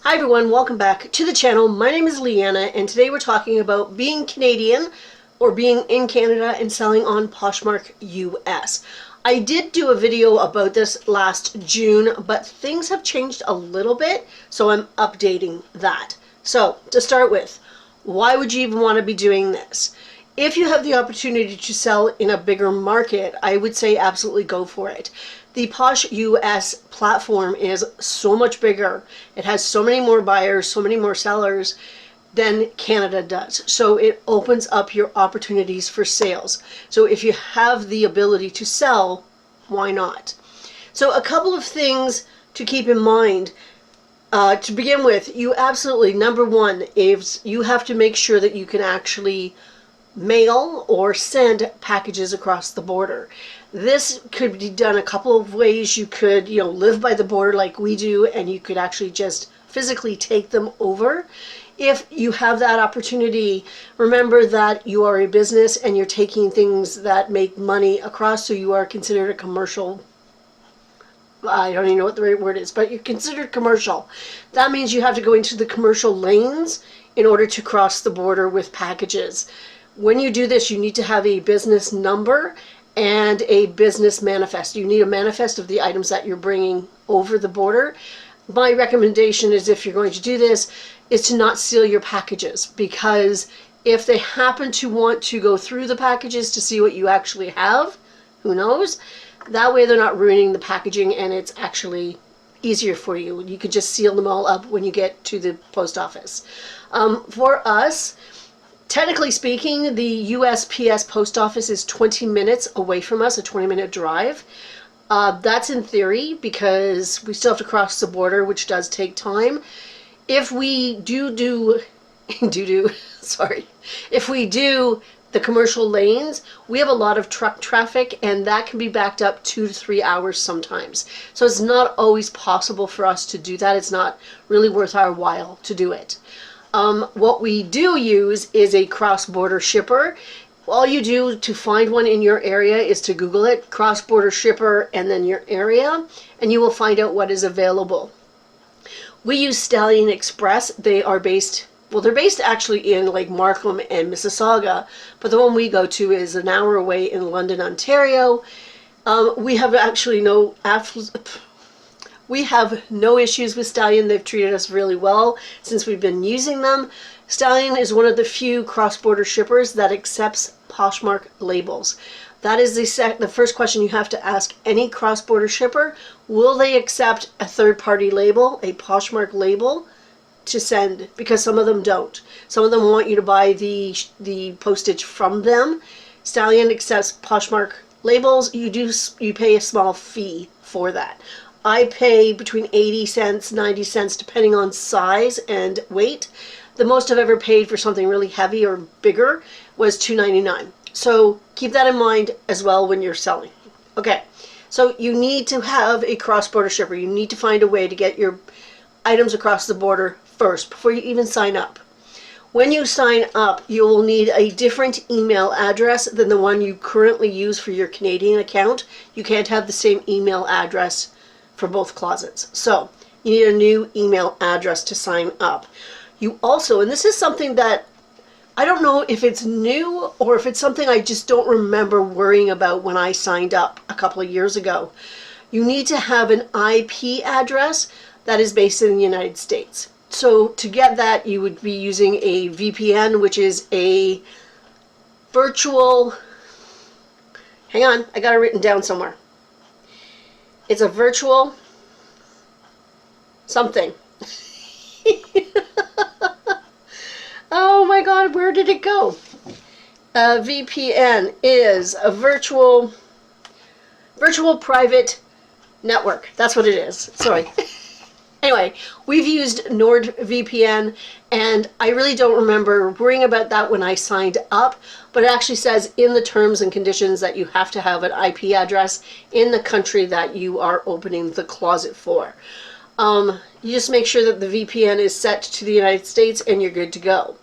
Hi everyone, welcome back to the channel. My name is Leanna and today we're talking about being Canadian or being in Canada and selling on Poshmark US. I did do a video about this last June, but things have changed a little bit, so I'm updating that. So to start with, why would you even want to be doing this? If you have the opportunity to sell in a bigger market, I would say absolutely go for it. The Posh US platform is so much bigger. It has so many more buyers, so many more sellers than Canada does. So it opens up your opportunities for sales. So if you have the ability to sell, why not? So a couple of things to keep in mind. To begin with, you absolutely, number one, is you have to make sure that you can actually mail or send packages across the border. This could be done a couple of ways. You could, live by the border like we do, and you could actually just physically take them over. If you have that opportunity, remember that you are a business and you're taking things that make money across, so you are considered a commercial. I don't even know what the right word is, but you're considered commercial. That means you have to go into the commercial lanes in order to cross the border with packages. When you do this, you need to have a business number and a business manifest. You need a manifest of the items that you're bringing over the border. My recommendation is, if you're going to do this, is to not seal your packages, because if they happen to want to go through the packages to see what you actually have, who knows? That way they're not ruining the packaging and it's actually easier for you. You could just seal them all up when you get to the post office. For us, technically speaking, the USPS post office is 20 minutes away from us, a 20-minute drive. That's in theory, because we still have to cross the border, which does take time. If we if we do the commercial lanes, we have a lot of truck traffic, and that can be backed up 2 to 3 hours sometimes. So it's not always possible for us to do that. It's not really worth our while to do it. What we do use is a cross-border shipper. All you do to find one in your area is to Google it, cross-border shipper, and then your area, and you will find out what is available. We use Stallion Express. They're based actually in like Markham and Mississauga, but the one we go to is an hour away in London, Ontario. We have no issues with Stallion. They've treated us really well since we've been using them. Stallion is one of the few cross-border shippers that accepts Poshmark labels. That is the first question you have to ask any cross-border shipper. Will they accept a third-party label, a Poshmark label, to send? Because some of them don't. Some of them want you to buy the postage from them. Stallion accepts Poshmark labels. You pay a small fee for that. I pay between 80 cents, 90 cents, depending on size and weight. The most I've ever paid for something really heavy or bigger was $2.99. So keep that in mind as well when you're selling. Okay, so you need to have a cross-border shipper. You need to find a way to get your items across the border first before you even sign up. When you sign up, you will need a different email address than the one you currently use for your Canadian account. You can't have the same email address for both closets. So you need a new email address to sign up. You also, and this is something that I don't know if it's new or if it's something I just don't remember worrying about when I signed up a couple of years ago. You need to have an IP address that is based in the United States. So to get that, you would be using a VPN, which is a virtual, hang on, I got it written down somewhere. It's a virtual something. Oh my God, where did it go? VPN is a virtual private network. That's what it is. Sorry. Anyway, we've used NordVPN, and I really don't remember worrying about that when I signed up, but it actually says in the terms and conditions that you have to have an IP address in the country that you are opening the closet for. You just make sure that the VPN is set to the United States and you're good to go.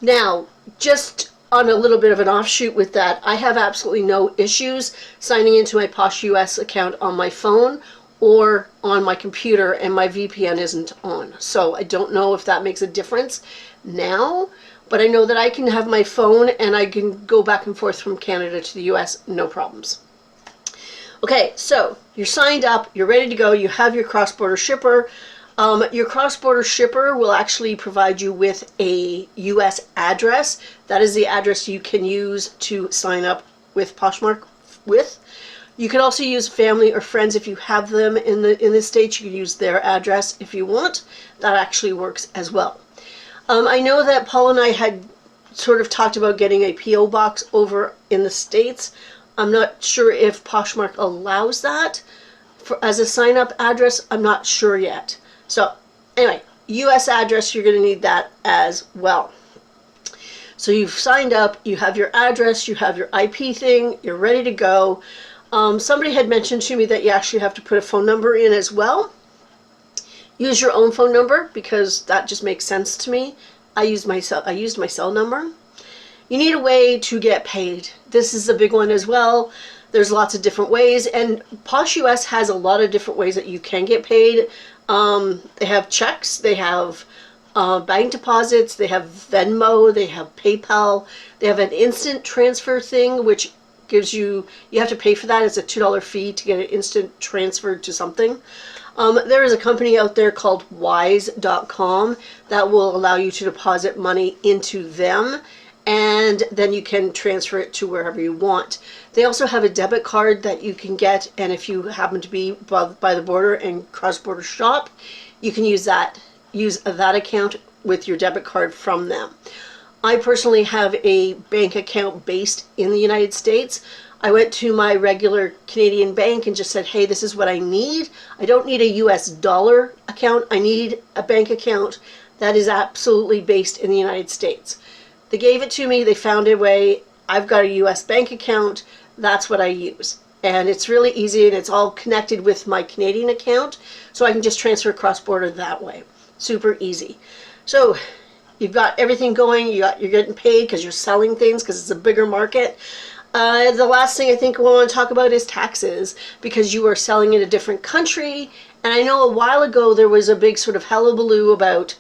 Now, just on a little bit of an offshoot with that, I have absolutely no issues signing into my Posh US account on my phone or on my computer and my VPN isn't on. So I don't know if that makes a difference now, but I know that I can have my phone and I can go back and forth from Canada to the US, no problems. Okay, so you're signed up, you're ready to go, you have your cross-border shipper. Your cross-border shipper will actually provide you with a US address. That is the address you can use to sign up with Poshmark with. You can also use family or friends if you have them in the States. You can use their address if you want. That actually works as well. I know that Paul and I had sort of talked about getting a P.O. box over in the States. I'm not sure if Poshmark allows that as a sign-up address. I'm not sure yet. So anyway, US address, you're going to need that as well. So you've signed up, you have your address, you have your IP thing, you're ready to go. Somebody had mentioned to me that you actually have to put a phone number in as well. Use your own phone number because that just makes sense to me. I used my cell number. You need a way to get paid. This is a big one as well. There's lots of different ways, and Posh US has a lot of different ways that you can get paid. They have checks, they have bank deposits, they have Venmo, they have PayPal, they have an instant transfer thing, which gives you have to pay for that. It's a $2 fee to get an instant transfer to something. There is a company out there called wise.com that will allow you to deposit money into them, and then you can transfer it to wherever you want. They also have a debit card that you can get, and if you happen to be by the border and cross-border shop, you can use that account with your debit card from them. I personally have a bank account based in the United States. I went to my regular Canadian bank and just said, hey, this is what I need. I don't need a US dollar account. I need a bank account that is absolutely based in the United States. They gave it to me. They found a way. I've got a US bank account. That's what I use. And it's really easy, and it's all connected with my Canadian account, so I can just transfer cross-border that way. Super easy. So you've got everything going. You're getting paid because you're selling things because it's a bigger market. The last thing I think we want to talk about is taxes, because you are selling in a different country. And I know a while ago there was a big sort of hullabaloo about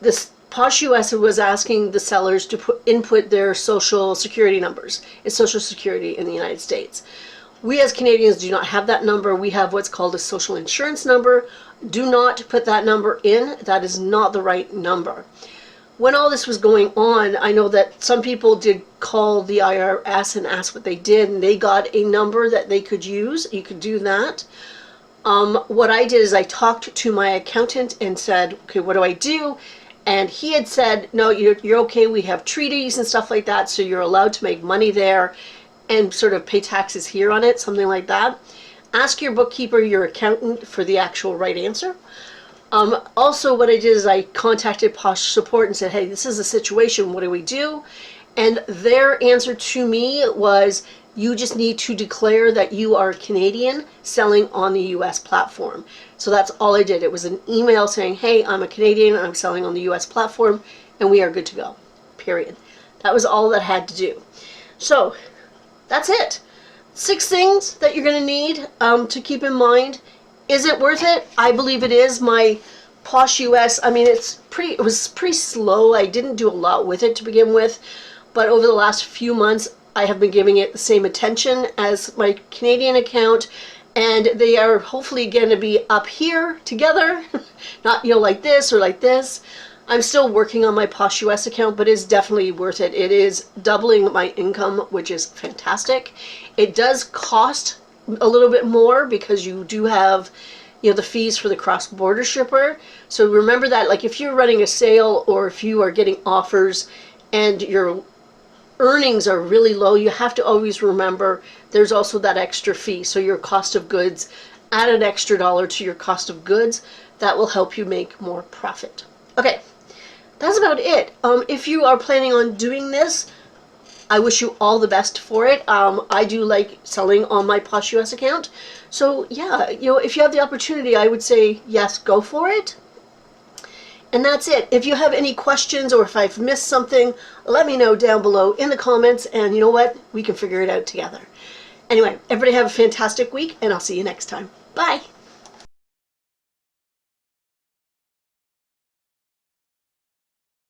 this. Posh US was asking the sellers to input their social security numbers. It's social security in the United States. We as Canadians do not have that number. We have what's called a social insurance number. Do not put that number in. That is not the right number. When all this was going on, I know that some people did call the IRS and ask what they did, and they got a number that they could use. You could do that. What I did is I talked to my accountant and said, okay, what do I do? And he had said, no, you're okay. We have treaties and stuff like that, so you're allowed to make money there and sort of pay taxes here on it, something like that. Ask your bookkeeper, your accountant, for the actual right answer. Also, what I did is I contacted Posh Support and said, hey, this is a situation. What do we do? And their answer to me was, you just need to declare that you are Canadian selling on the US platform. So that's all I did. It was an email saying, hey, I'm a Canadian, I'm selling on the US platform, and we are good to go, period. That was all that I had to do. So that's it. 6 things that you're going to need to keep in mind. Is it worth it? I believe it is. My Posh US, I mean, it was pretty slow. I didn't do a lot with it to begin with, but over the last few months, I have been giving it the same attention as my Canadian account, and they are hopefully going to be up here together, not, like this or like this. I'm still working on my Posh US account, but it's definitely worth it. It is doubling my income, which is fantastic. It does cost a little bit more because you do have, the fees for the cross-border shipper. So remember that, like, if you're running a sale or if you are getting offers and your earnings are really low, you have to always remember there's also that extra fee. So your cost of goods, add an extra $1 to your cost of goods. That will help you make more profit. Okay, that's about it. If you are planning on doing this, I wish you all the best for it. I do like selling on my Posh US account. So yeah, if you have the opportunity, I would say yes, go for it. And that's it. If you have any questions or if I've missed something, let me know down below in the comments, and you know what? We can figure it out together. Anyway, everybody have a fantastic week, and I'll see you next time. Bye.